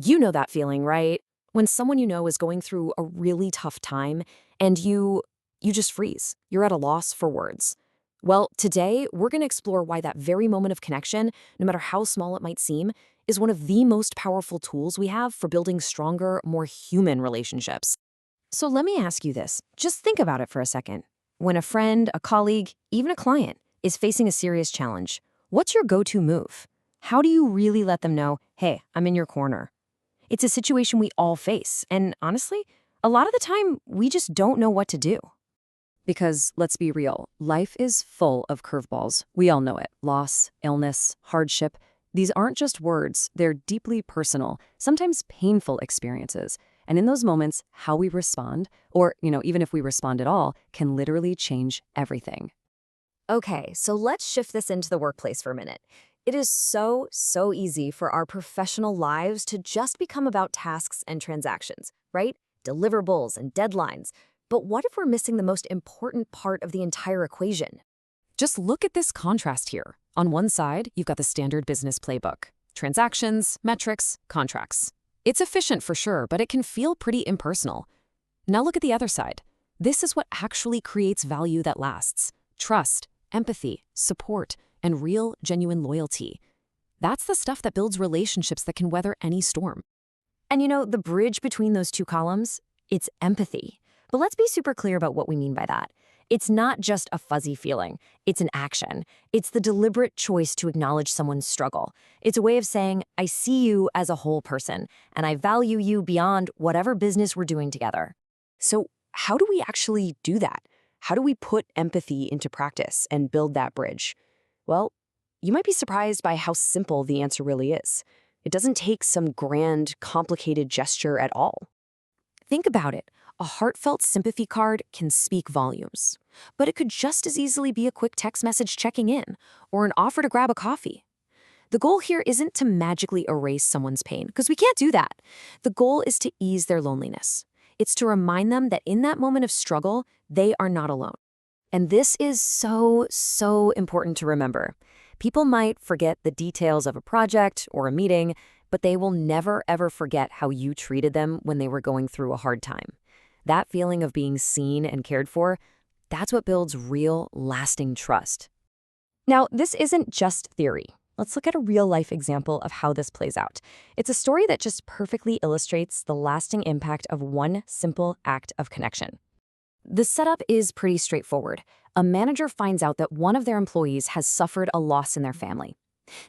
You know that feeling, right? When someone you know is going through a really tough time and you just freeze. You're at a loss for words. Well, today we're going to explore why that very moment of connection, no matter how small it might seem, is one of the most powerful tools we have for building stronger, more human relationships. So let me ask you this. Just think about it for a second. When a friend, a colleague, even a client is facing a serious challenge, what's your go-to move? How do you really let them know, hey, I'm in your corner? It's a situation we all face, and honestly, a lot of the time, we just don't know what to do. Because let's be real, life is full of curveballs. We all know it. Loss, illness, hardship. These aren't just words, they're deeply personal, sometimes painful experiences. And in those moments, how we respond, or, even if we respond at all, can literally change everything. Okay, so let's shift this into the workplace for a minute. It is so easy for our professional lives to just become about tasks and transactions, right? Deliverables and deadlines. But what if we're missing the most important part of the entire equation? Just look at this contrast here. On one side, you've got the standard business playbook. Transactions, metrics, contracts. It's efficient for sure, but it can feel pretty impersonal. Now look at the other side. This is what actually creates value that lasts. Trust, empathy, support, and real, genuine loyalty. That's the stuff that builds relationships that can weather any storm. And the bridge between those two columns, it's empathy. But let's be super clear about what we mean by that. It's not just a fuzzy feeling. It's an action. It's the deliberate choice to acknowledge someone's struggle. It's a way of saying, I see you as a whole person, and I value you beyond whatever business we're doing together. So how do we actually do that? How do we put empathy into practice and build that bridge? Well, you might be surprised by how simple the answer really is. It doesn't take some grand, complicated gesture at all. Think about it. A heartfelt sympathy card can speak volumes, but it could just as easily be a quick text message checking in or an offer to grab a coffee. The goal here isn't to magically erase someone's pain, because we can't do that. The goal is to ease their loneliness. It's to remind them that in that moment of struggle, they are not alone. And this is so important to remember. People might forget the details of a project or a meeting, but they will never, ever forget how you treated them when they were going through a hard time. That feeling of being seen and cared for, that's what builds real, lasting trust. Now, this isn't just theory. Let's look at a real-life example of how this plays out. It's a story that just perfectly illustrates the lasting impact of one simple act of connection. The setup is pretty straightforward. A manager finds out that one of their employees has suffered a loss in their family.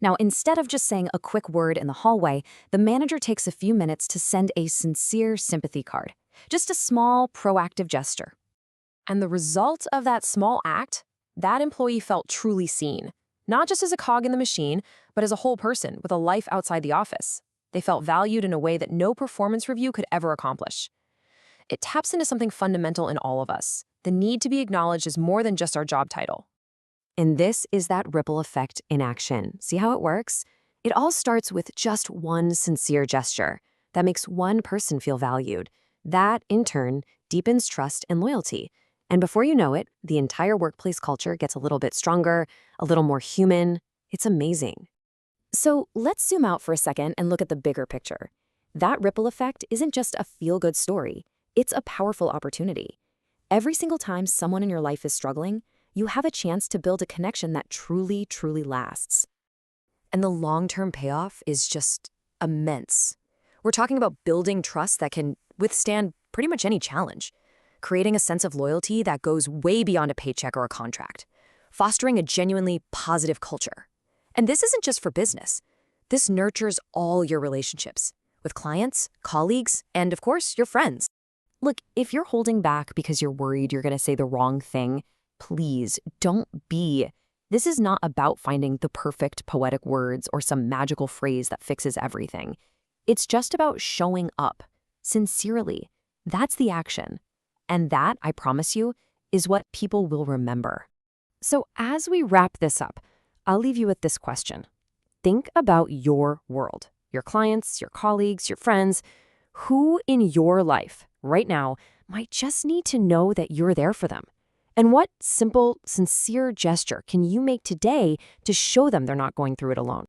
Now, instead of just saying a quick word in the hallway, the manager takes a few minutes to send a sincere sympathy card. Just a small, proactive gesture. And the result of that small act, that employee felt truly seen. Not just as a cog in the machine, but as a whole person with a life outside the office. They felt valued in a way that no performance review could ever accomplish. It taps into something fundamental in all of us, the need to be acknowledged as more than just our job title. And this is that ripple effect in action. See how it works? It all starts with just one sincere gesture that makes one person feel valued. That, in turn, deepens trust and loyalty. And before you know it, the entire workplace culture gets a little bit stronger, a little more human. It's amazing. So let's zoom out for a second and look at the bigger picture. That ripple effect isn't just a feel-good story. It's a powerful opportunity. Every single time someone in your life is struggling, you have a chance to build a connection that truly lasts. And the long-term payoff is just immense. We're talking about building trust that can withstand pretty much any challenge, creating a sense of loyalty that goes way beyond a paycheck or a contract, fostering a genuinely positive culture. And this isn't just for business. This nurtures all your relationships with clients, colleagues, and of course, your friends. Look, if you're holding back because you're worried you're going to say the wrong thing, please don't be. This is not about finding the perfect poetic words or some magical phrase that fixes everything. It's just about showing up sincerely. That's the action. And that, I promise you, is what people will remember. So as we wrap this up, I'll leave you with this question. Think about your world, your clients, your colleagues, your friends. Who in your life right now might just need to know that you're there for them? And what simple, sincere gesture can you make today to show them they're not going through it alone?